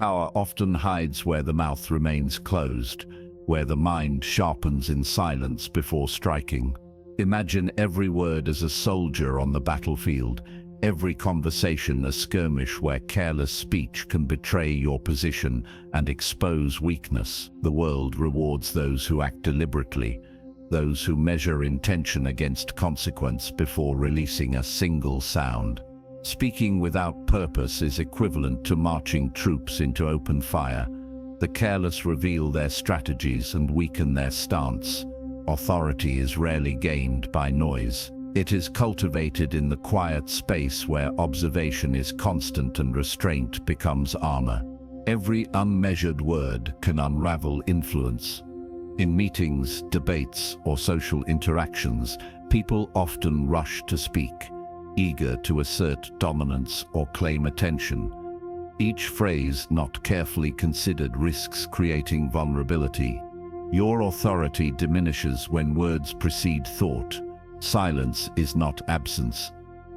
Power often hides where the mouth remains closed, where the mind sharpens in silence before striking. Imagine every word as a soldier on the battlefield, every conversation a skirmish where careless speech can betray your position and expose weakness. The world rewards those who act deliberately, those who measure intention against consequence before releasing a single sound. Speaking without purpose is equivalent to marching troops into open fire. The careless reveal their strategies and weaken their stance. Authority is rarely gained by noise. It is cultivated in the quiet space where observation is constant and restraint becomes armor. Every unmeasured word can unravel influence. In meetings, debates, or social interactions, people often rush to speak, eager to assert dominance or claim attention. Each phrase not carefully considered risks creating vulnerability. Your authority diminishes when words precede thought. Silence is not absence.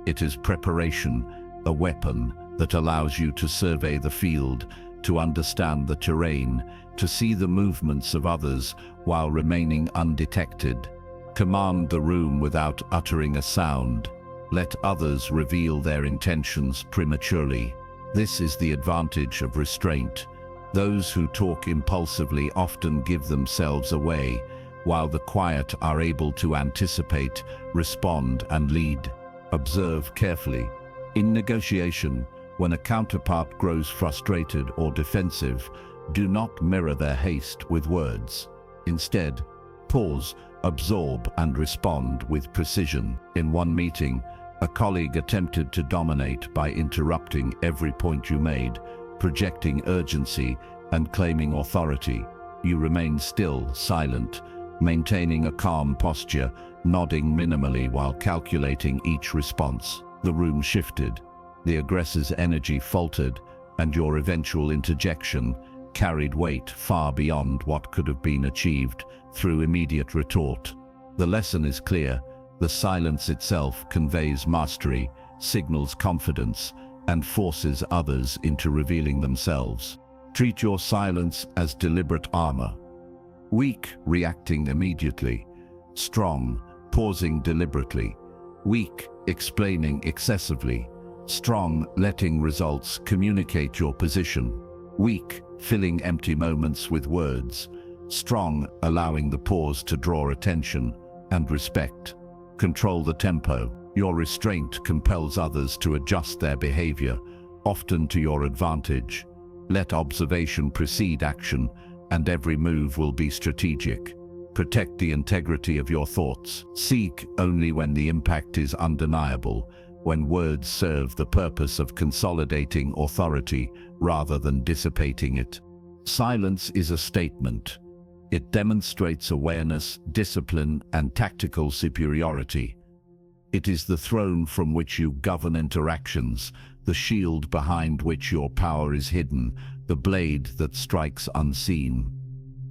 It is preparation, a weapon that allows you to survey the field, to understand the terrain, to see the movements of others while remaining undetected. Command the room without uttering a sound. Let others reveal their intentions prematurely. This is the advantage of restraint. Those who talk impulsively often give themselves away, while the quiet are able to anticipate, respond, and lead. Observe carefully. In negotiation, when a counterpart grows frustrated or defensive, do not mirror their haste with words. Instead, pause, absorb, and respond with precision. In one meeting, a colleague attempted to dominate by interrupting every point you made, projecting urgency and claiming authority. You remained still, silent, maintaining a calm posture, nodding minimally while calculating each response. The room shifted, the aggressor's energy faltered, and your eventual interjection carried weight far beyond what could have been achieved through immediate retort. The lesson is clear. The silence itself conveys mastery, signals confidence, and forces others into revealing themselves. Treat your silence as deliberate armor. Weak, reacting immediately. Strong, pausing deliberately. Weak, explaining excessively. Strong, letting results communicate your position. Weak, filling empty moments with words. Strong, allowing the pause to draw attention and respect. Control the tempo. Your restraint compels others to adjust their behavior, often to your advantage. Let observation precede action, and every move will be strategic. Protect the integrity of your thoughts. Speak only when the impact is undeniable, when words serve the purpose of consolidating authority rather than dissipating it. Silence is a statement. It demonstrates awareness, discipline, and tactical superiority. It is the throne from which you govern interactions, the shield behind which your power is hidden, the blade that strikes unseen.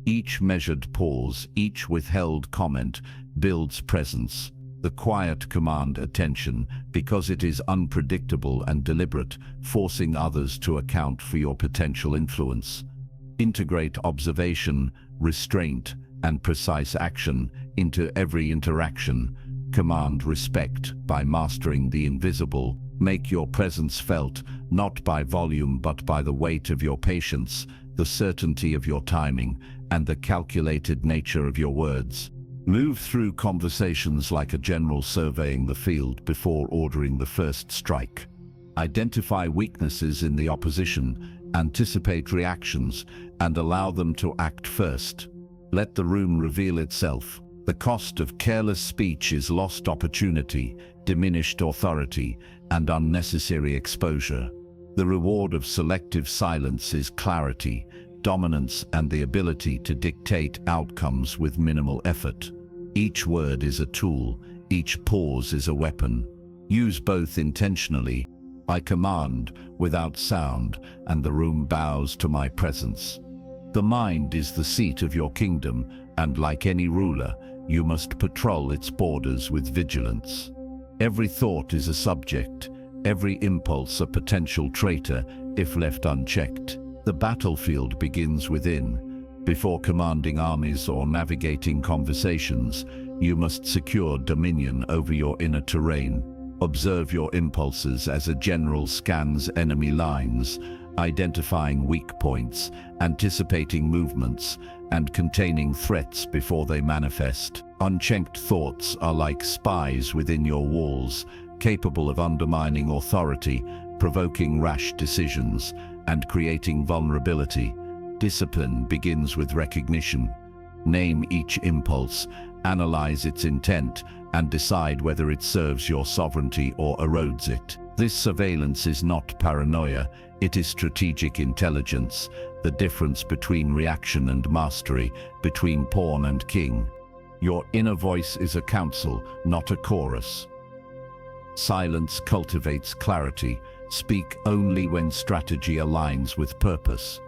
Each measured pause, each withheld comment, builds presence. The quiet command attention because it is unpredictable and deliberate, forcing others to account for your potential influence. Integrate observation, restraint, and precise action into every interaction. Command respect by mastering the invisible. Make your presence felt, not by volume but by the weight of your patience, the certainty of your timing, and the calculated nature of your words. Move through conversations like a general surveying the field before ordering the first strike. Identify weaknesses in the opposition, anticipate reactions, and allow them to act first. Let the room reveal itself. The cost of careless speech is lost opportunity, diminished authority, and unnecessary exposure. The reward of selective silence is clarity, dominance, and the ability to dictate outcomes with minimal effort. Each word is a tool, each pause is a weapon. Use both intentionally. I command without sound, and the room bows to my presence. The mind is the seat of your kingdom, and like any ruler, you must patrol its borders with vigilance. Every thought is a subject, every impulse a potential traitor if left unchecked. The battlefield begins within. Before commanding armies or navigating conversations, you must secure dominion over your inner terrain. Observe your impulses as a general scans enemy lines, identifying weak points, anticipating movements, and containing threats before they manifest. Unchecked thoughts are like spies within your walls, capable of undermining authority, provoking rash decisions, and creating vulnerability. Discipline begins with recognition. Name each impulse, analyze its intent, and decide whether it serves your sovereignty or erodes it. This surveillance is not paranoia, it is strategic intelligence, the difference between reaction and mastery, between pawn and king. Your inner voice is a counsel, not a chorus. Silence cultivates clarity. Speak only when strategy aligns with purpose.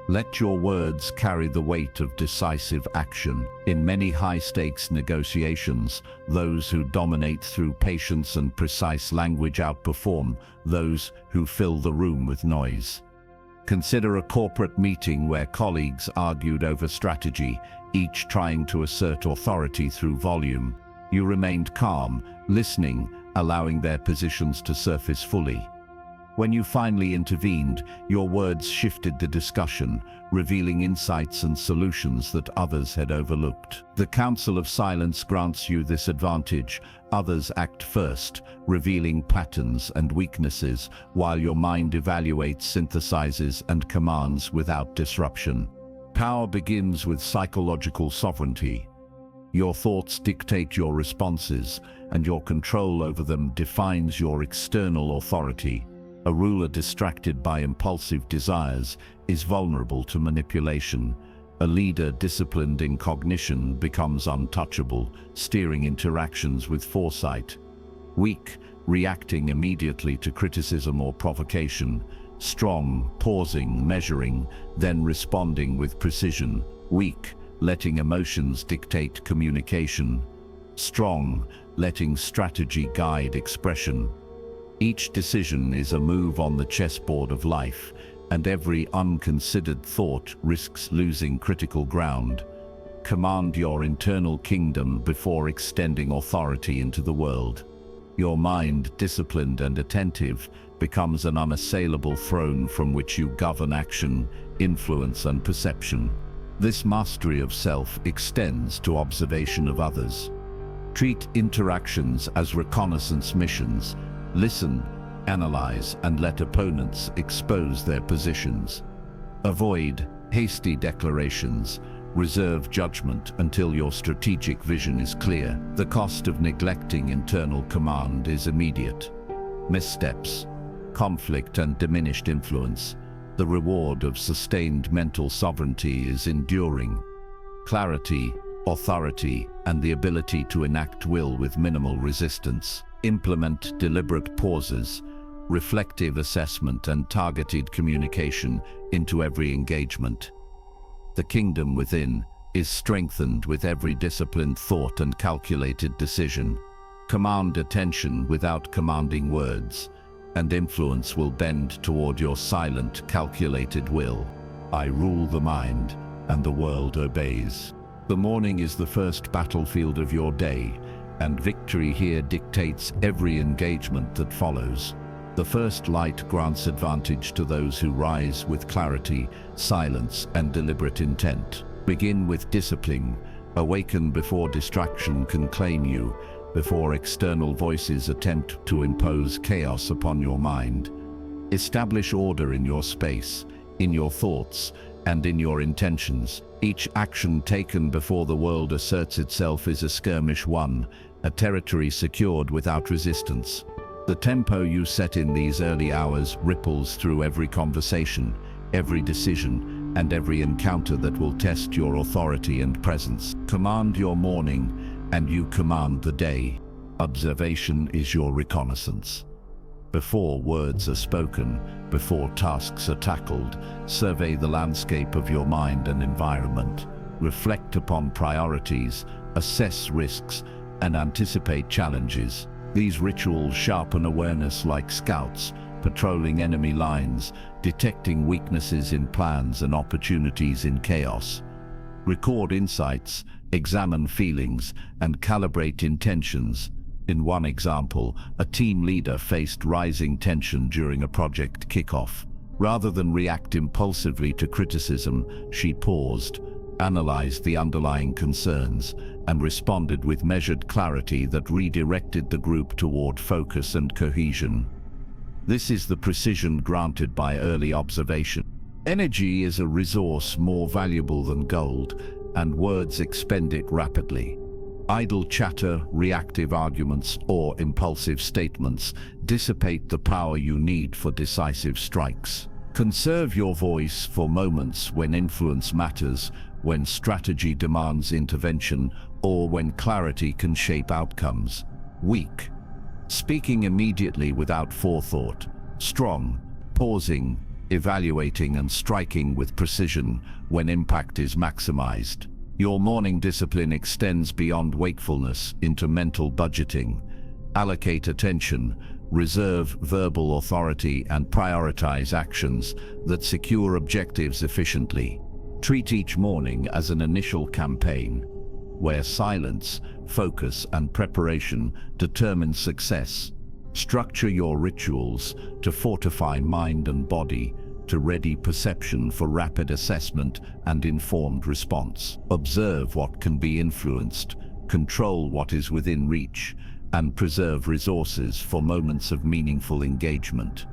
Let your words carry the weight of decisive action. In many high-stakes negotiations, those who dominate through patience and precise language outperform those who fill the room with noise. Consider a corporate meeting where colleagues argued over strategy, each trying to assert authority through volume. You remained calm, listening, allowing their positions to surface fully. When you finally intervened, your words shifted the discussion, revealing insights and solutions that others had overlooked. The Council of Silence grants you this advantage. Others act first, revealing patterns and weaknesses, while your mind evaluates, synthesizes, and commands without disruption. Power begins with psychological sovereignty. Your thoughts dictate your responses, and your control over them defines your external authority. A ruler distracted by impulsive desires is vulnerable to manipulation. A leader disciplined in cognition becomes untouchable, steering interactions with foresight. Weak, reacting immediately to criticism or provocation. Strong, pausing, measuring, then responding with precision. Weak, letting emotions dictate communication. Strong, letting strategy guide expression. Each decision is a move on the chessboard of life, and every unconsidered thought risks losing critical ground. Command your internal kingdom before extending authority into the world. Your mind, disciplined and attentive, becomes an unassailable throne from which you govern action, influence, and perception. This mastery of self extends to observation of others. Treat interactions as reconnaissance missions. Listen, analyze, and let opponents expose their positions. Avoid hasty declarations. Reserve judgment until your strategic vision is clear. The cost of neglecting internal command is immediate. Missteps, conflict, and diminished influence. The reward of sustained mental sovereignty is enduring. Clarity, authority, and the ability to enact will with minimal resistance. Implement deliberate pauses, reflective assessment, and targeted communication into every engagement. The kingdom within is strengthened with every disciplined thought and calculated decision. Command attention without commanding words, and influence will bend toward your silent, calculated will. I rule the mind, and the world obeys. The morning is the first battlefield of your day, and victory here dictates every engagement that follows. The first light grants advantage to those who rise with clarity, silence, and deliberate intent. Begin with discipline. Awaken before distraction can claim you, before external voices attempt to impose chaos upon your mind. Establish order in your space, in your thoughts, and in your intentions. Each action taken before the world asserts itself is a skirmish won, a territory secured without resistance. The tempo you set in these early hours ripples through every conversation, every decision, and every encounter that will test your authority and presence. Command your morning, and you command the day. Observation is your reconnaissance. Before words are spoken, before tasks are tackled, survey the landscape of your mind and environment. Reflect upon priorities, assess risks, and anticipate challenges. These rituals sharpen awareness like scouts, patrolling enemy lines, detecting weaknesses in plans and opportunities in chaos. Record insights, examine feelings, and calibrate intentions. In one example, a team leader faced rising tension during a project kickoff. Rather than react impulsively to criticism, she paused, analyzed the underlying concerns, and responded with measured clarity that redirected the group toward focus and cohesion. This is the precision granted by early observation. Energy is a resource more valuable than gold, and words expend it rapidly. Idle chatter, reactive arguments, or impulsive statements dissipate the power you need for decisive strikes. Conserve your voice for moments when influence matters, when strategy demands intervention, or when clarity can shape outcomes. Weak. Speaking immediately without forethought. Strong. Pausing, evaluating, and striking with precision when impact is maximized. Your morning discipline extends beyond wakefulness into mental budgeting. Allocate attention, reserve verbal authority, and prioritize actions that secure objectives efficiently. Treat each morning as an initial campaign, where silence, focus, and preparation determine success. Structure your rituals to fortify mind and body, to ready perception for rapid assessment and informed response. Observe what can be influenced, control what is within reach, and preserve resources for moments of meaningful engagement.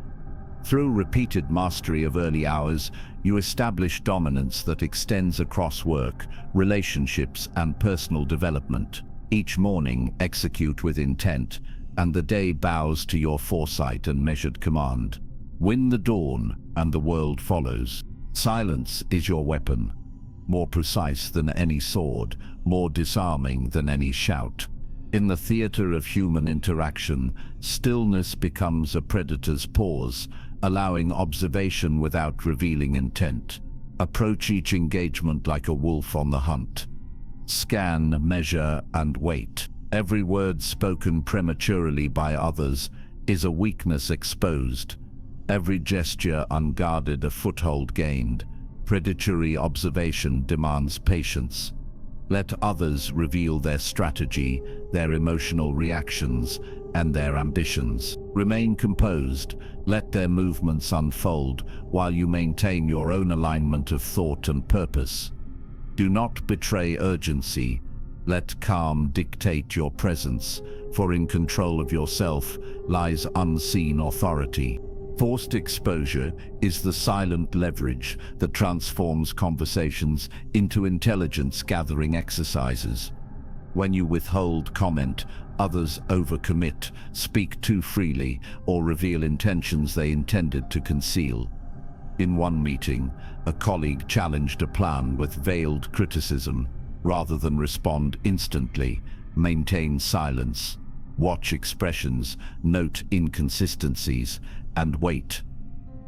Through repeated mastery of early hours, you establish dominance that extends across work, relationships, and personal development. Each morning, execute with intent, and the day bows to your foresight and measured command. Win the dawn, and the world follows. Silence is your weapon, more precise than any sword, more disarming than any shout. In the theater of human interaction, stillness becomes a predator's pause, allowing observation without revealing intent. Approach each engagement like a wolf on the hunt. Scan, measure, and wait. Every word spoken prematurely by others is a weakness exposed. Every gesture unguarded, a foothold gained. Predatory observation demands patience. Let others reveal their strategy, their emotional reactions, and their ambitions. Remain composed, let their movements unfold, while you maintain your own alignment of thought and purpose. Do not betray urgency. Let calm dictate your presence, for in control of yourself lies unseen authority. Forced exposure is the silent leverage that transforms conversations into intelligence-gathering exercises. When you withhold comment, others overcommit, speak too freely, or reveal intentions they intended to conceal. In one meeting, a colleague challenged a plan with veiled criticism. Rather than respond instantly, maintain silence. Watch expressions, note inconsistencies, and wait.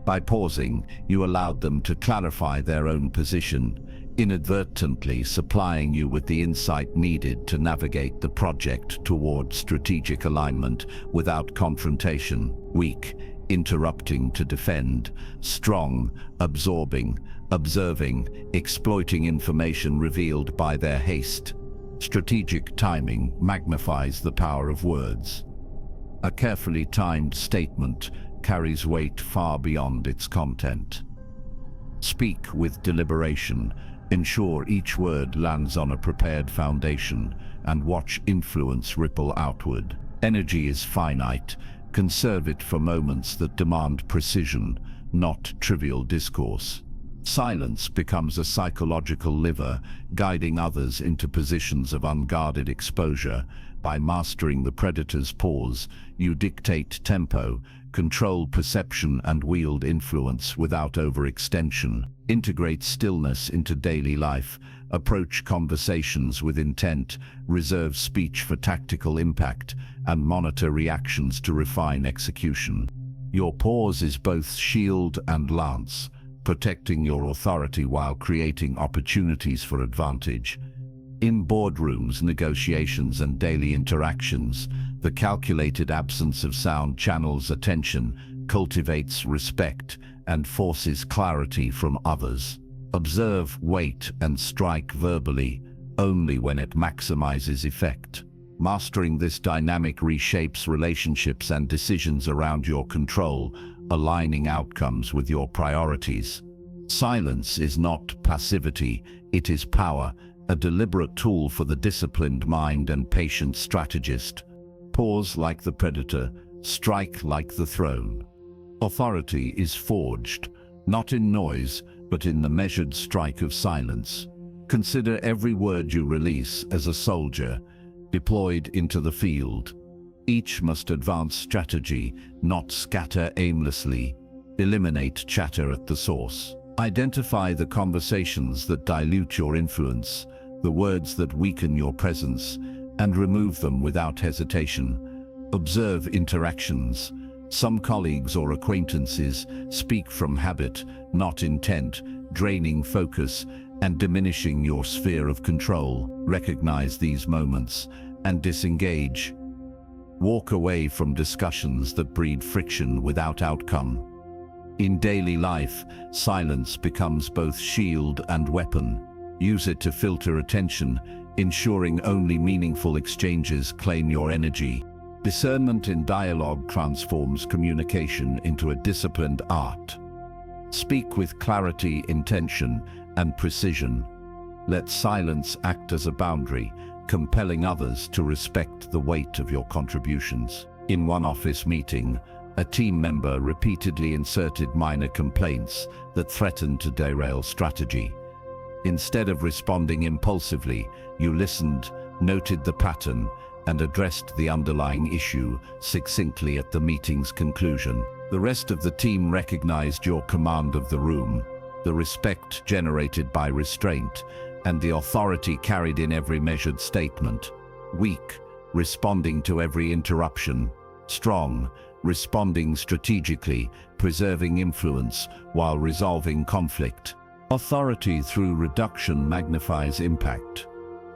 By pausing, you allowed them to clarify their own position, inadvertently supplying you with the insight needed to navigate the project toward strategic alignment without confrontation. Weak, interrupting to defend. Strong, absorbing, observing, exploiting information revealed by their haste. Strategic timing magnifies the power of words. A carefully timed statement carries weight far beyond its content. Speak with deliberation, ensure each word lands on a prepared foundation, and watch influence ripple outward. Energy is finite. Conserve it for moments that demand precision, not trivial discourse. Silence becomes a psychological lever, guiding others into positions of unguarded exposure. By mastering the predator's pause, you dictate tempo, control perception, and wield influence without overextension. Integrate stillness into daily life, approach conversations with intent, reserve speech for tactical impact, and monitor reactions to refine execution. Your pause is both shield and lance, protecting your authority while creating opportunities for advantage. In boardrooms, negotiations, and daily interactions, the calculated absence of sound channels attention, cultivates respect, and forces clarity from others. Observe, wait, and strike verbally only when it maximizes effect. Mastering this dynamic reshapes relationships and decisions around your control, aligning outcomes with your priorities. Silence is not passivity, it is power, a deliberate tool for the disciplined mind and patient strategist. Pause like the predator, strike like the throne. Authority is forged, not in noise, but in the measured strike of silence. Consider every word you release as a soldier, deployed into the field. Each must advance strategy, not scatter aimlessly. Eliminate chatter at the source. Identify the conversations that dilute your influence, the words that weaken your presence, and remove them without hesitation. Observe interactions. Some colleagues or acquaintances speak from habit, not intent, draining focus and diminishing your sphere of control. Recognize these moments and disengage. Walk away from discussions that breed friction without outcome. In daily life, silence becomes both shield and weapon. Use it to filter attention, ensuring only meaningful exchanges claim your energy. Discernment in dialogue transforms communication into a disciplined art. Speak with clarity, intention, and precision. Let silence act as a boundary, compelling others to respect the weight of your contributions. In one office meeting, a team member repeatedly inserted minor complaints that threatened to derail strategy. Instead of responding impulsively, you listened, noted the pattern, and addressed the underlying issue succinctly at the meeting's conclusion. The rest of the team recognized your command of the room, the respect generated by restraint, and the authority carried in every measured statement. Weak, responding to every interruption. Strong, responding strategically, preserving influence while resolving conflict. Authority through reduction magnifies impact.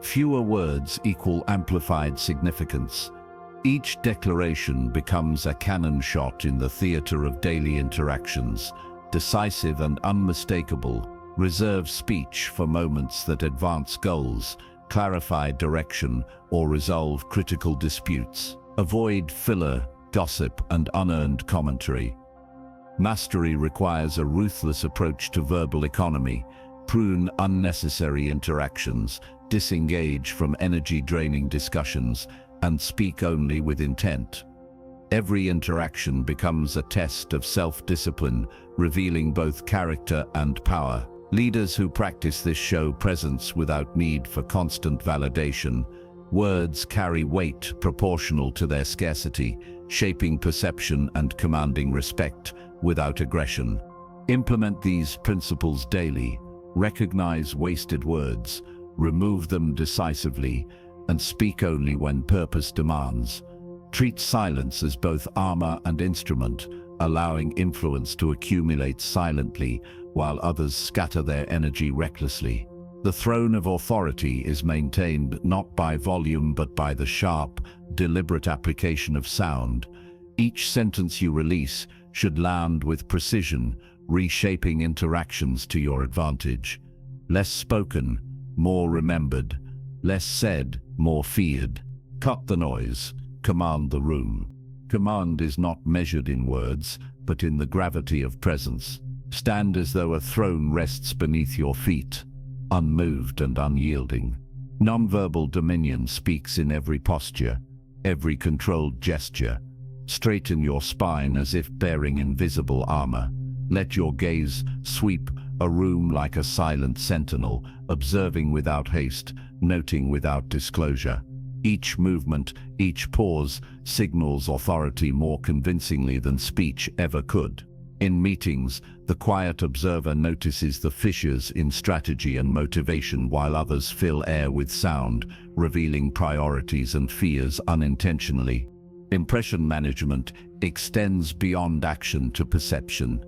Fewer words equal amplified significance. Each declaration becomes a cannon shot in the theater of daily interactions, decisive and unmistakable. Reserve speech for moments that advance goals, clarify direction, or resolve critical disputes. Avoid filler, gossip, and unearned commentary. Mastery requires a ruthless approach to verbal economy. Prune unnecessary interactions, disengage from energy-draining discussions, and speak only with intent. Every interaction becomes a test of self-discipline, revealing both character and power. Leaders who practice this show presence without need for constant validation. Words carry weight proportional to their scarcity, shaping perception and commanding respect without aggression. Implement these principles daily. Recognize wasted words, remove them decisively, and speak only when purpose demands. Treat silence as both armor and instrument, allowing influence to accumulate silently while others scatter their energy recklessly. The throne of authority is maintained not by volume but by the sharp, deliberate application of sound. Each sentence you release should land with precision, reshaping interactions to your advantage. Less spoken, more remembered. Less said, more feared. Cut the noise, command the room. Command is not measured in words, but in the gravity of presence. Stand as though a throne rests beneath your feet, unmoved and unyielding. Nonverbal dominion speaks in every posture, every controlled gesture. Straighten your spine as if bearing invisible armor. Let your gaze sweep a room like a silent sentinel, observing without haste, noting without disclosure. Each movement, each pause, signals authority more convincingly than speech ever could. In meetings, the quiet observer notices the fissures in strategy and motivation while others fill air with sound, revealing priorities and fears unintentionally. Impression management extends beyond action to perception.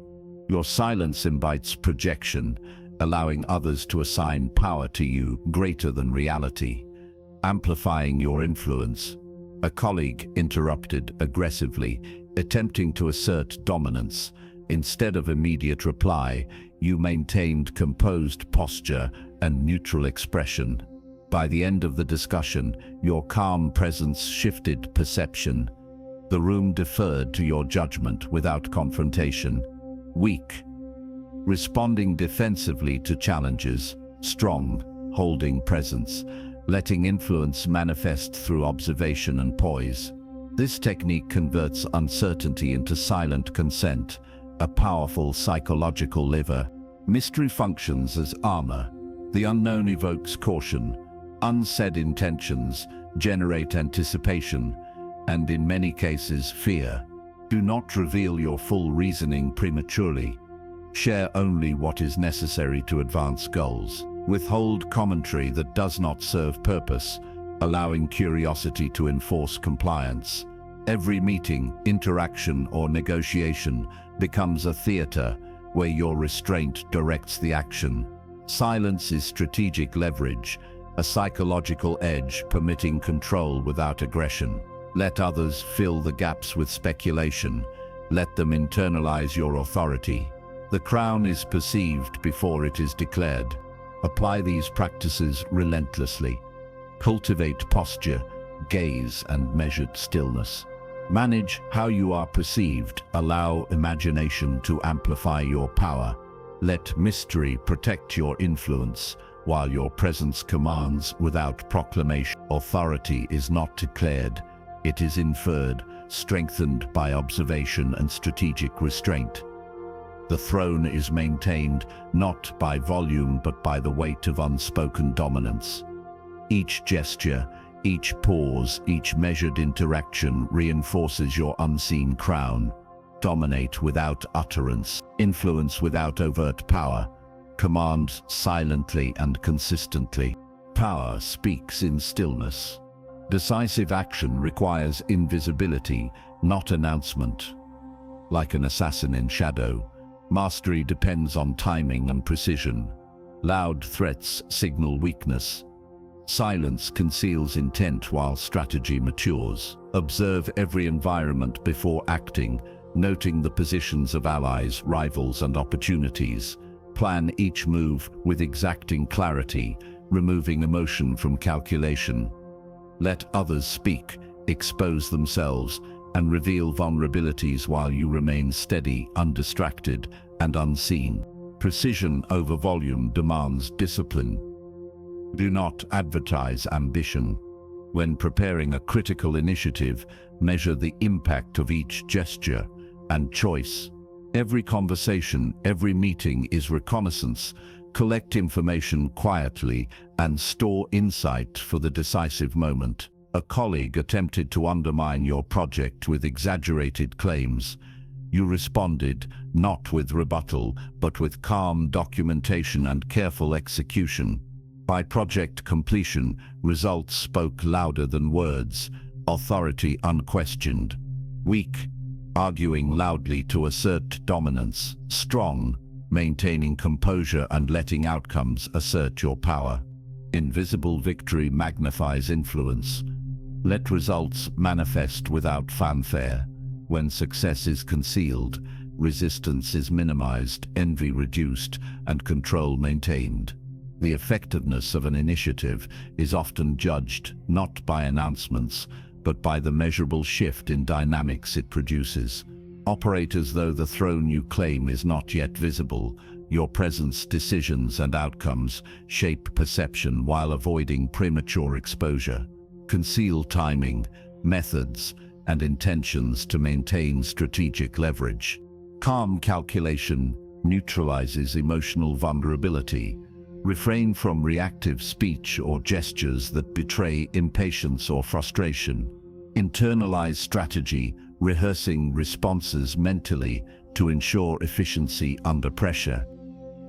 Your silence invites projection, allowing others to assign power to you greater than reality, amplifying your influence. A colleague interrupted aggressively, Attempting to assert dominance, instead of immediate reply, you maintained composed posture and neutral expression. By the end of the discussion, your calm presence shifted perception. The room deferred to your judgment without confrontation. Weak. Responding defensively to challenges. Strong. Holding presence, letting influence manifest through observation and poise. This technique converts uncertainty into silent consent, a powerful psychological lever. Mystery functions as armor. The unknown evokes caution. Unsaid intentions generate anticipation, and in many cases, fear. Do not reveal your full reasoning prematurely. Share only what is necessary to advance goals. Withhold commentary that does not serve purpose, allowing curiosity to enforce compliance. Every meeting, interaction, or negotiation becomes a theater where your restraint directs the action. Silence is strategic leverage, a psychological edge permitting control without aggression. Let others fill the gaps with speculation. Let them internalize your authority. The crown is perceived before it is declared. Apply these practices relentlessly. Cultivate posture, gaze, and measured stillness. Manage how you are perceived. Allow imagination to amplify your power. Let mystery protect your influence, while your presence commands without proclamation. Authority is not declared, it is inferred, strengthened by observation and strategic restraint. The throne is maintained not by volume but by the weight of unspoken dominance. Each gesture, each pause, each measured interaction reinforces your unseen crown. Dominate without utterance, influence without overt power, command silently and consistently. Power speaks in stillness. Decisive action requires invisibility, not announcement. Like an assassin in shadow, mastery depends on timing and precision. Loud threats signal weakness. Silence conceals intent while strategy matures. Observe every environment before acting, noting the positions of allies, rivals, and opportunities. Plan each move with exacting clarity, removing emotion from calculation. Let others speak, expose themselves, and reveal vulnerabilities while you remain steady, undistracted, and unseen. Precision over volume demands discipline. Do not advertise ambition. When preparing a critical initiative, measure the impact of each gesture and choice. Every conversation, every meeting is reconnaissance. Collect information quietly and store insight for the decisive moment. A colleague attempted to undermine your project with exaggerated claims. You responded, not with rebuttal, but with calm documentation and careful execution. By project completion, results spoke louder than words, authority unquestioned. Weak, arguing loudly to assert dominance. Strong, maintaining composure and letting outcomes assert your power. Invisible victory magnifies influence. Let results manifest without fanfare. When success is concealed, resistance is minimized, envy reduced, and control maintained. The effectiveness of an initiative is often judged not by announcements, but by the measurable shift in dynamics it produces. Operate as though the throne you claim is not yet visible. Your presence, decisions, and outcomes shape perception while avoiding premature exposure. Conceal timing, methods, and intentions to maintain strategic leverage. Calm calculation neutralizes emotional vulnerability. Refrain from reactive speech or gestures that betray impatience or frustration. Internalize strategy, rehearsing responses mentally to ensure efficiency under pressure.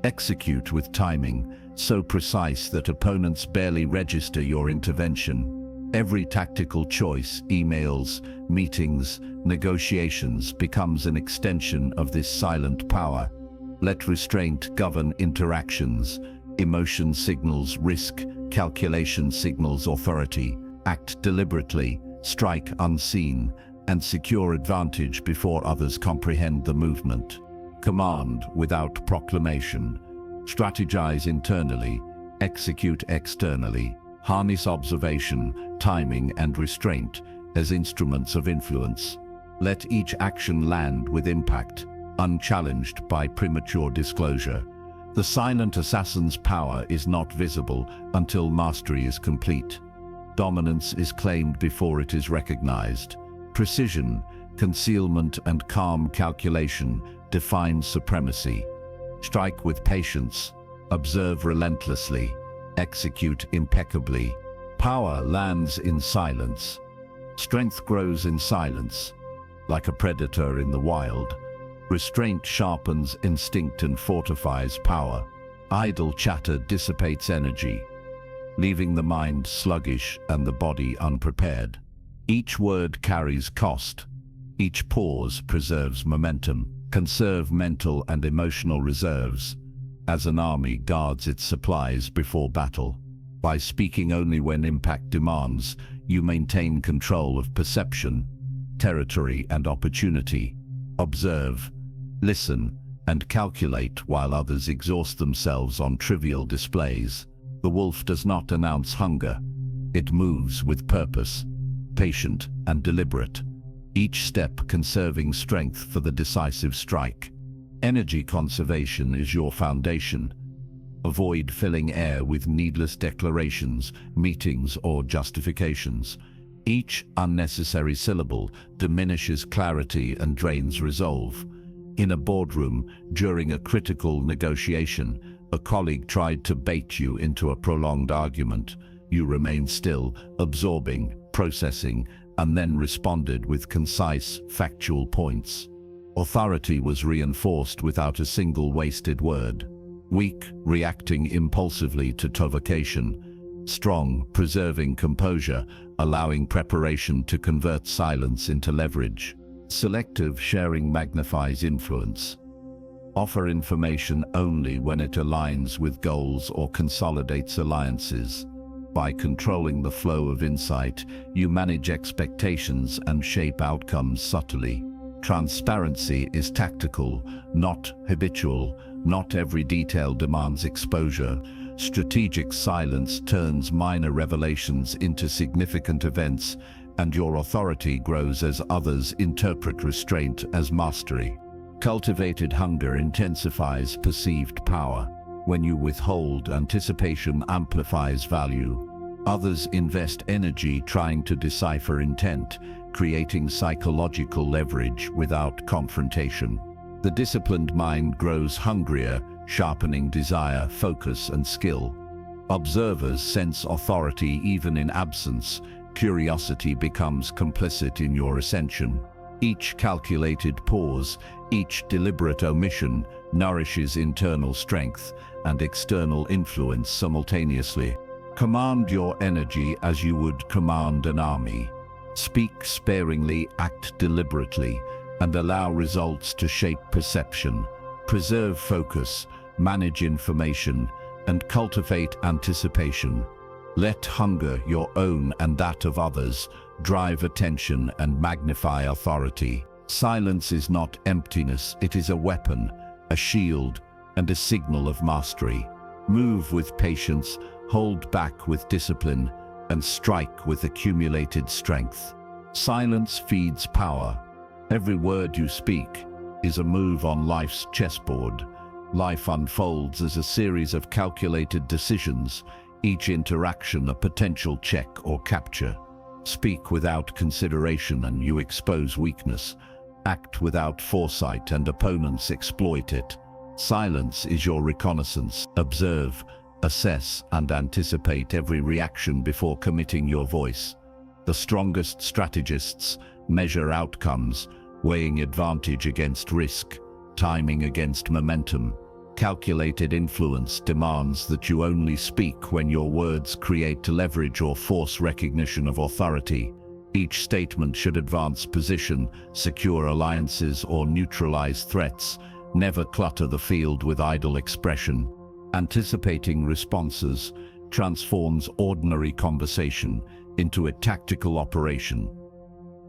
Execute with timing, so precise that opponents barely register your intervention. Every tactical choice, emails, meetings, negotiations becomes an extension of this silent power. Let restraint govern interactions. Emotion signals risk, calculation signals authority. Act deliberately, strike unseen, and secure advantage before others comprehend the movement. Command without proclamation. Strategize internally, execute externally. Harness observation, timing, and restraint as instruments of influence. Let each action land with impact, unchallenged by premature disclosure. The silent assassin's power is not visible until mastery is complete. Dominance is claimed before it is recognized. Precision, concealment, and calm calculation define supremacy. Strike with patience, observe relentlessly, execute impeccably. Power lands in silence. Strength grows in silence, like a predator in the wild. Restraint sharpens instinct and fortifies power. Idle chatter dissipates energy, leaving the mind sluggish and the body unprepared. Each word carries cost. Each pause preserves momentum. Conserve mental and emotional reserves, as an army guards its supplies before battle. By speaking only when impact demands, you maintain control of perception, territory, and opportunity. Observe, listen, and calculate while others exhaust themselves on trivial displays. The wolf does not announce hunger. It moves with purpose, patient and deliberate, each step conserving strength for the decisive strike. Energy conservation is your foundation. Avoid filling air with needless declarations, meetings, or justifications. Each unnecessary syllable diminishes clarity and drains resolve. In a boardroom, during a critical negotiation, a colleague tried to bait you into a prolonged argument. You remained still, absorbing, processing, and then responded with concise, factual points. Authority was reinforced without a single wasted word. Weak, reacting impulsively to provocation. Strong, preserving composure, allowing preparation to convert silence into leverage. Selective sharing magnifies influence. Offer information only when it aligns with goals or consolidates alliances. By controlling the flow of insight, you manage expectations and shape outcomes subtly. Transparency is tactical, not habitual. Not every detail demands exposure. Strategic silence turns minor revelations into significant events, and your authority grows as others interpret restraint as mastery. Cultivated hunger intensifies perceived power. When you withhold, anticipation amplifies value. Others invest energy trying to decipher intent, creating psychological leverage without confrontation. The disciplined mind grows hungrier, sharpening desire, focus, and skill. Observers sense authority even in absence. Curiosity becomes complicit in your ascension. Each calculated pause, each deliberate omission, nourishes internal strength and external influence simultaneously. Command your energy as you would command an army. Speak sparingly, act deliberately, and allow results to shape perception. Preserve focus, manage information, and cultivate anticipation. Let hunger, your own and that of others, drive attention and magnify authority. Silence is not emptiness, it is a weapon, a shield, and a signal of mastery. Move with patience, hold back with discipline, and strike with accumulated strength. Silence feeds power. Every word you speak is a move on life's chessboard. Life unfolds as a series of calculated decisions, each interaction a potential check or capture. Speak without consideration and you expose weakness. Act without foresight and opponents exploit it. Silence is your reconnaissance. Observe, assess, and anticipate every reaction before committing your voice. The strongest strategists measure outcomes, weighing advantage against risk, timing against momentum. Calculated influence demands that you only speak when your words create leverage or force recognition of authority. Each statement should advance position, secure alliances, or neutralize threats. Never clutter the field with idle expression. Anticipating responses transforms ordinary conversation into a tactical operation.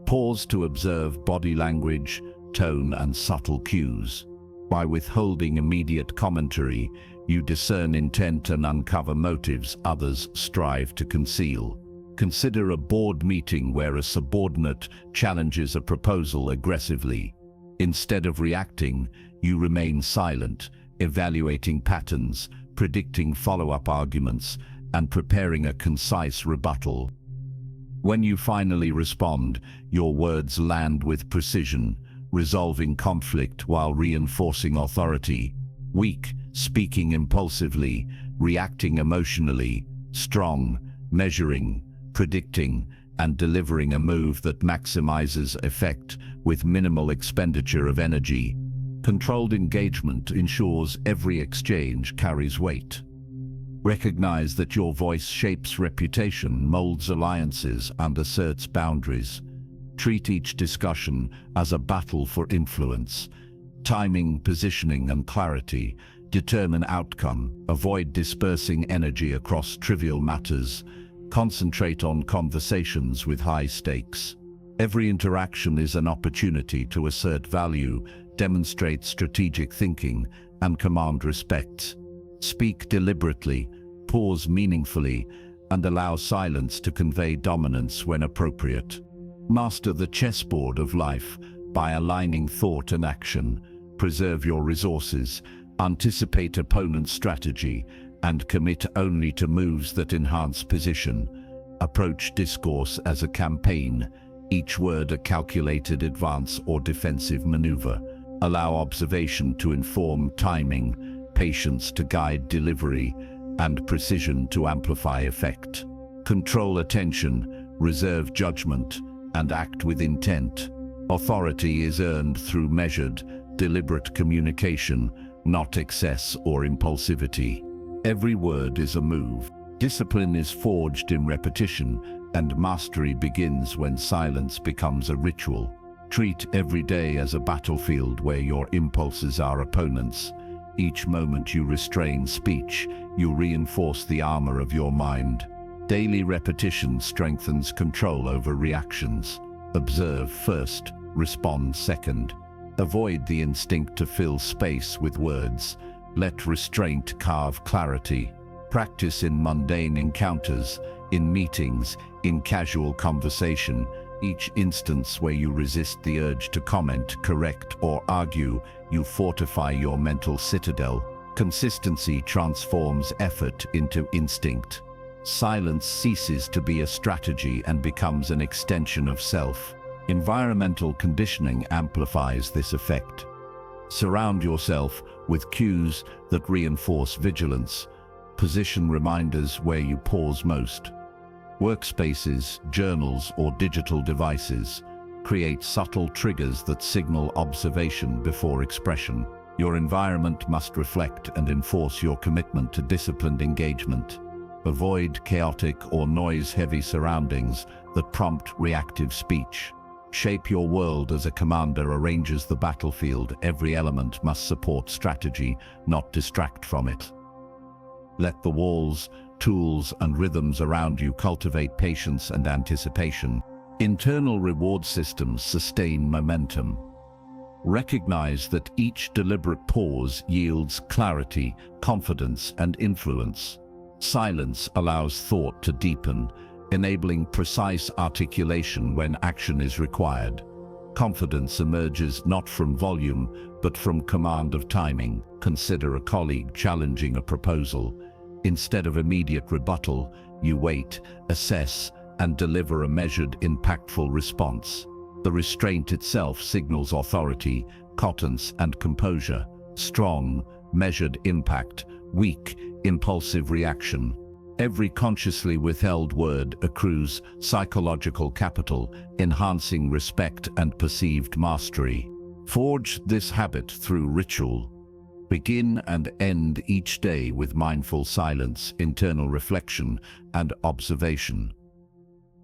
Pause to observe body language, tone, and subtle cues. By withholding immediate commentary, you discern intent and uncover motives others strive to conceal. Consider a board meeting where a subordinate challenges a proposal aggressively. Instead of reacting, you remain silent, evaluating patterns, predicting follow-up arguments, and preparing a concise rebuttal. When you finally respond, your words land with precision, resolving conflict while reinforcing authority. Weak, speaking impulsively, reacting emotionally. Strong, measuring, predicting, and delivering a move that maximizes effect with minimal expenditure of energy. Controlled engagement ensures every exchange carries weight. Recognize that your voice shapes reputation, molds alliances, and asserts boundaries. Treat each discussion as a battle for influence. Timing, positioning, and clarity determine outcome. Avoid dispersing energy across trivial matters. Concentrate on conversations with high stakes. Every interaction is an opportunity to assert value, demonstrate strategic thinking, and command respect. Speak deliberately, pause meaningfully, and allow silence to convey dominance when appropriate. Master the chessboard of life by aligning thought and action. Preserve your resources, anticipate opponent's strategy, and commit only to moves that enhance position. Approach discourse as a campaign, each word a calculated advance or defensive maneuver. Allow observation to inform timing, patience to guide delivery, and precision to amplify effect. Control attention, reserve judgment, and act with intent. Authority is earned through measured, deliberate communication, not excess or impulsivity. Every word is a move. Discipline is forged in repetition, and mastery begins when silence becomes a ritual. Treat every day as a battlefield where your impulses are opponents. Each moment you restrain speech, you reinforce the armor of your mind. Daily repetition strengthens control over reactions. Observe first, respond second. Avoid the instinct to fill space with words. Let restraint carve clarity. Practice in mundane encounters, in meetings, in casual conversation. Each instance where you resist the urge to comment, correct, or argue, you fortify your mental citadel. Consistency transforms effort into instinct. Silence ceases to be a strategy and becomes an extension of self. Environmental conditioning amplifies this effect. Surround yourself with cues that reinforce vigilance. Position reminders where you pause most. Workspaces, journals, or digital devices create subtle triggers that signal observation before expression. Your environment must reflect and enforce your commitment to disciplined engagement. Avoid chaotic or noise-heavy surroundings that prompt reactive speech. Shape your world as a commander arranges the battlefield. Every element must support strategy, not distract from it. Let the walls, tools, and rhythms around you cultivate patience and anticipation. Internal reward systems sustain momentum. Recognize that each deliberate pause yields clarity, confidence, and influence. Silence allows thought to deepen, enabling precise articulation when action is required. Confidence emerges not from volume, but from command of timing. Consider a colleague challenging a proposal. Instead of immediate rebuttal, you wait, assess, and deliver a measured, impactful response. The restraint itself signals authority, competence, and composure. Strong, measured impact. Weak, impulsive reaction. Every consciously withheld word accrues psychological capital, enhancing respect and perceived mastery. Forge this habit through ritual. Begin and end each day with mindful silence, internal reflection, and observation.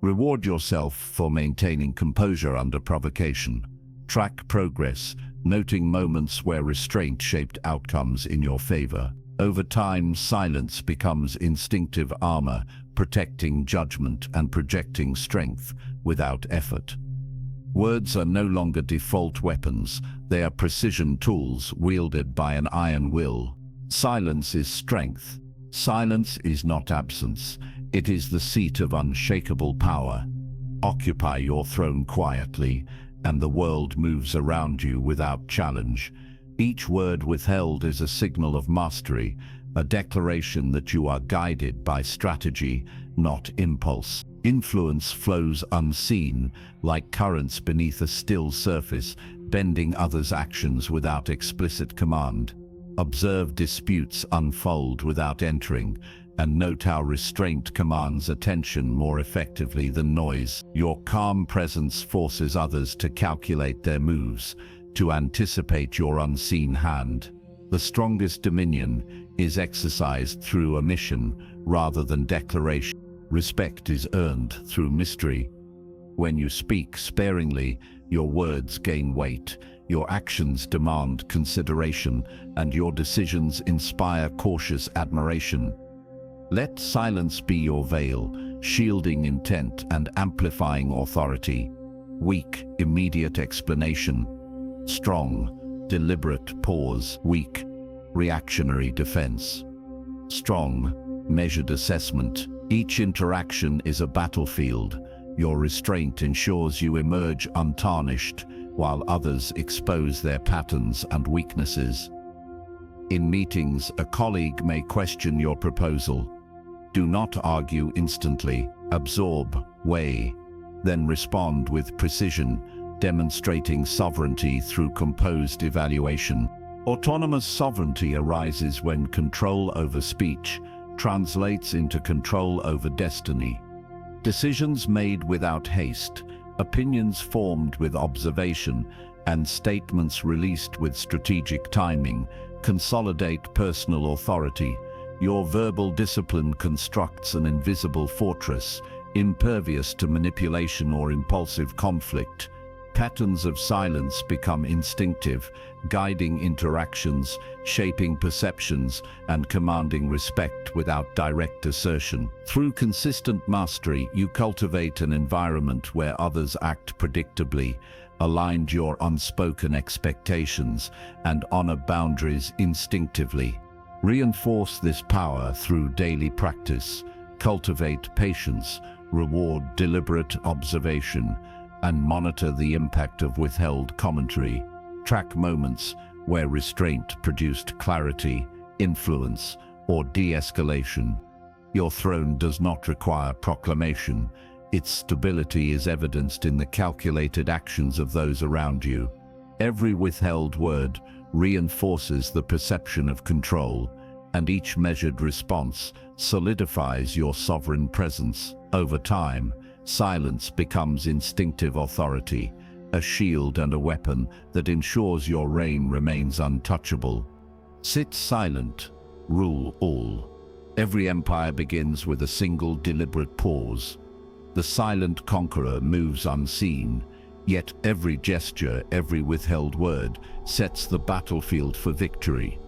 Reward yourself for maintaining composure under provocation. Track progress, noting moments where restraint shaped outcomes in your favor. Over time, silence becomes instinctive armor, protecting judgment and projecting strength without effort. Words are no longer default weapons, they are precision tools wielded by an iron will. Silence is strength. Silence is not absence, it is the seat of unshakable power. Occupy your throne quietly, and the world moves around you without challenge. Each word withheld is a signal of mastery, a declaration that you are guided by strategy, not impulse. Influence flows unseen, like currents beneath a still surface, bending others' actions without explicit command. Observe disputes unfold without entering, and note how restraint commands attention more effectively than noise. Your calm presence forces others to calculate their moves, to anticipate your unseen hand. The strongest dominion is exercised through omission rather than declaration. Respect is earned through mystery. When you speak sparingly, your words gain weight, your actions demand consideration, and your decisions inspire cautious admiration. Let silence be your veil, shielding intent and amplifying authority. Weak, immediate explanation. Strong, deliberate pause. Weak, reactionary defense. Strong, measured assessment. Each interaction is a battlefield. Your restraint ensures you emerge untarnished, while others expose their patterns and weaknesses. In meetings, a colleague may question your proposal. Do not argue instantly. Absorb, weigh, then respond with precision, demonstrating sovereignty through composed evaluation. Autonomous sovereignty arises when control over speech translates into control over destiny. Decisions made without haste, opinions formed with observation, and statements released with strategic timing consolidate personal authority. Your verbal discipline constructs an invisible fortress, impervious to manipulation or impulsive conflict. Patterns of silence become instinctive, guiding interactions, shaping perceptions, and commanding respect without direct assertion. Through consistent mastery, you cultivate an environment where others act predictably, align your unspoken expectations, and honor boundaries instinctively. Reinforce this power through daily practice. Cultivate patience, reward deliberate observation, and monitor the impact of withheld commentary. Track moments where restraint produced clarity, influence, or de-escalation. Your throne does not require proclamation. Its stability is evidenced in the calculated actions of those around you. Every withheld word reinforces the perception of control, and each measured response solidifies your sovereign presence. Over time, silence becomes instinctive authority, a shield and a weapon that ensures your reign remains untouchable. Sit silent, rule all. Every empire begins with a single deliberate pause. The silent conqueror moves unseen, yet every gesture, every withheld word sets the battlefield for victory.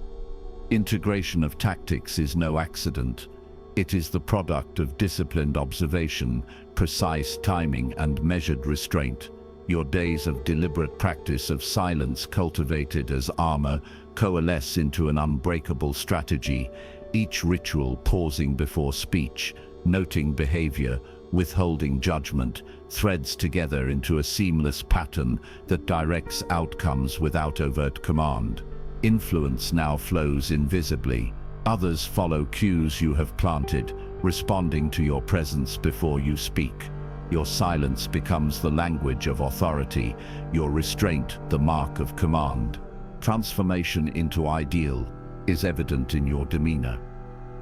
Integration of tactics is no accident. It is the product of disciplined observation, precise timing, and measured restraint. Your days of deliberate practice of silence cultivated as armor coalesce into an unbreakable strategy, each ritual pausing before speech, noting behavior, withholding judgment, threads together into a seamless pattern that directs outcomes without overt command. Influence now flows invisibly. Others follow cues you have planted, responding to your presence before you speak. Your silence becomes the language of authority, your restraint the mark of command. Transformation into ideal is evident in your demeanor.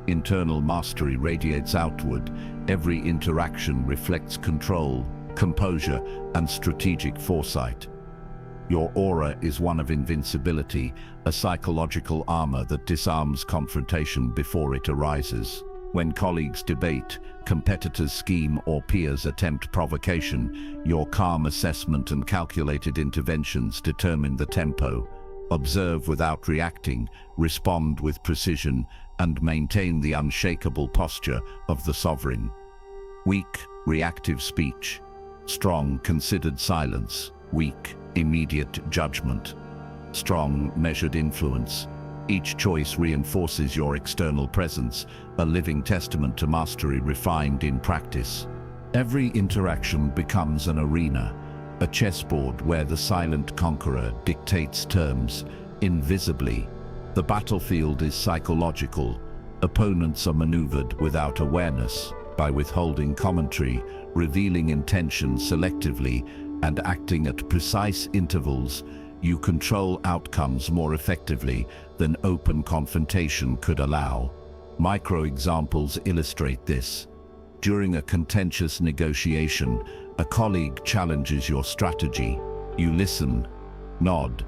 Internal mastery radiates outward. Every interaction reflects control, composure, and strategic foresight. Your aura is one of invincibility, a psychological armor that disarms confrontation before it arises. When colleagues debate, competitors scheme, or peers attempt provocation, your calm assessment and calculated interventions determine the tempo. Observe without reacting, respond with precision, and maintain the unshakable posture of the sovereign. Weak, reactive speech. Strong, considered silence. Weak, immediate judgment. Strong, measured influence. Each choice reinforces your external presence, a living testament to mastery refined in practice. Every interaction becomes an arena, a chessboard where the silent conqueror dictates terms, invisibly. The battlefield is psychological. Opponents are maneuvered without awareness, by withholding commentary, revealing intention selectively, and acting at precise intervals. You control outcomes more effectively than open confrontation could allow. Micro-examples illustrate this. During a contentious negotiation, a colleague challenges your strategy. You listen, nod,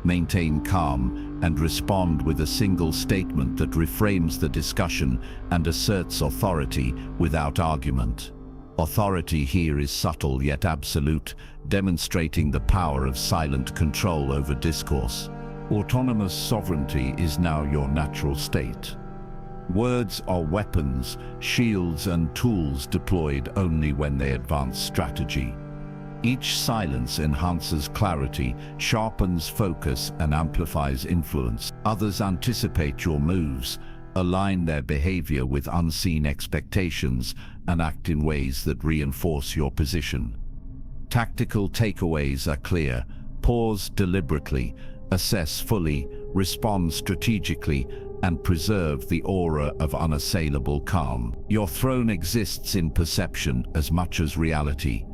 maintain calm, and respond with a single statement that reframes the discussion and asserts authority without argument. Authority here is subtle yet absolute, demonstrating the power of silent control over discourse. Autonomous sovereignty is now your natural state. Words are weapons, shields and tools deployed only when they advance strategy. Each silence enhances clarity, sharpens focus, and amplifies influence. Others anticipate your moves, align their behavior with unseen expectations, and act in ways that reinforce your position. Tactical takeaways are clear. Pause deliberately, assess fully, respond strategically, and preserve the aura of unassailable calm. Your throne exists in perception as much as reality.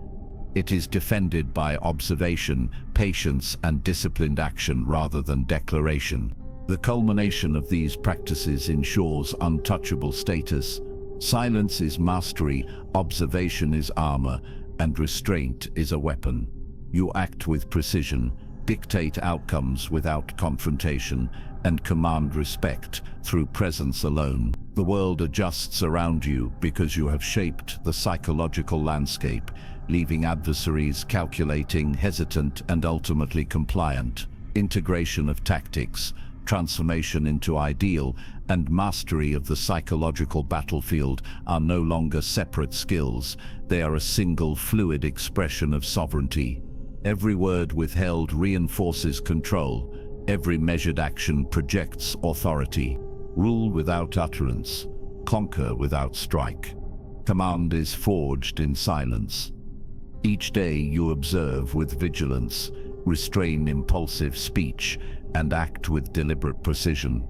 It is defended by observation, patience, and disciplined action rather than declaration. The culmination of these practices ensures untouchable status. Silence is mastery, observation is armor, and restraint is a weapon. You act with precision, dictate outcomes without confrontation, and command respect through presence alone. The world adjusts around you because you have shaped the psychological landscape, leaving adversaries calculating, hesitant, and ultimately compliant. Integration of tactics, transformation into ideal, and mastery of the psychological battlefield are no longer separate skills. They are a single fluid expression of sovereignty. Every word withheld reinforces control. Every measured action projects authority. Rule without utterance, conquer without strike. Command is forged in silence. Each day you observe with vigilance, restrain impulsive speech, and act with deliberate precision.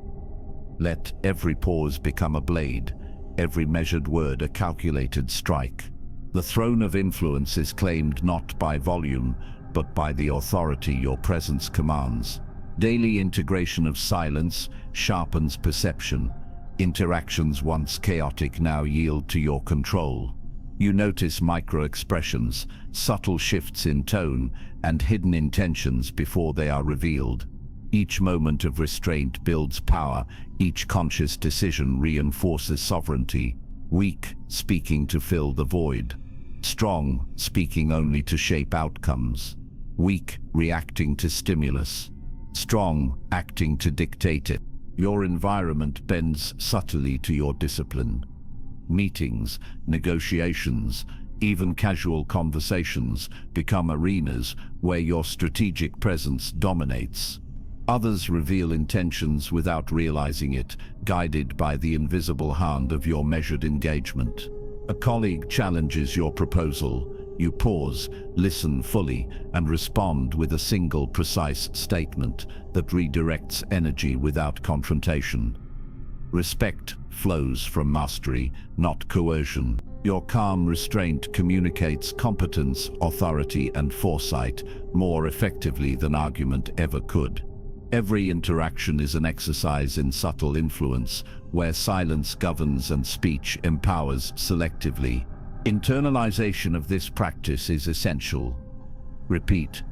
Let every pause become a blade, every measured word a calculated strike. The throne of influence is claimed not by volume, but by the authority your presence commands. Daily integration of silence sharpens perception. Interactions once chaotic now yield to your control. You notice micro-expressions, subtle shifts in tone, and hidden intentions before they are revealed. Each moment of restraint builds power. Each conscious decision reinforces sovereignty. Weak, speaking to fill the void. Strong, speaking only to shape outcomes. Weak, reacting to stimulus. Strong, acting to dictate it. Your environment bends subtly to your discipline. Meetings, negotiations, even casual conversations become arenas where your strategic presence dominates. Others reveal intentions without realizing it, guided by the invisible hand of your measured engagement. A colleague challenges your proposal. You pause, listen fully, and respond with a single precise statement that redirects energy without confrontation. Respect flows from mastery, not coercion. Your calm restraint communicates competence, authority, and foresight more effectively than argument ever could. Every interaction is an exercise in subtle influence, where silence governs and speech empowers selectively. Internalization of this practice is essential. Repeat,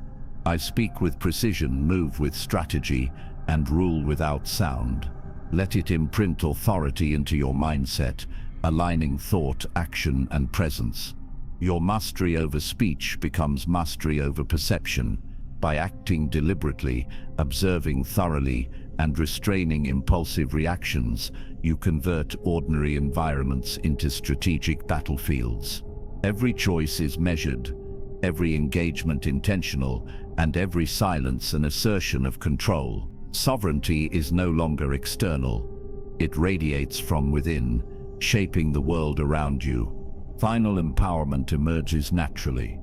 I speak with precision, move with strategy, and rule without sound. Let it imprint authority into your mindset, aligning thought, action, and presence. Your mastery over speech becomes mastery over perception. By acting deliberately, observing thoroughly, and restraining impulsive reactions, you convert ordinary environments into strategic battlefields. Every choice is measured, every engagement intentional, and every silence an assertion of control. Sovereignty is no longer external. It radiates from within, shaping the world around you. Final empowerment emerges naturally.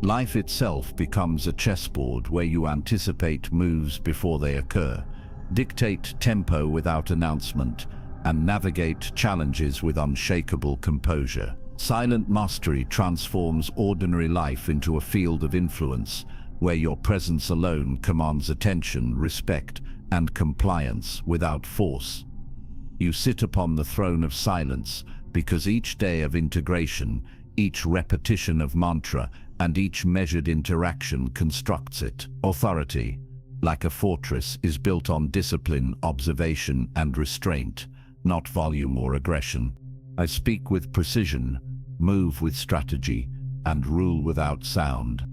Life itself becomes a chessboard where you anticipate moves before they occur, dictate tempo without announcement, and navigate challenges with unshakable composure. Silent mastery transforms ordinary life into a field of influence, where your presence alone commands attention, respect, and compliance without force. You sit upon the throne of silence because each day of integration, each repetition of mantra, and each measured interaction constructs it. Authority, like a fortress, is built on discipline, observation, and restraint, not volume or aggression. I speak with precision, move with strategy, and rule without sound.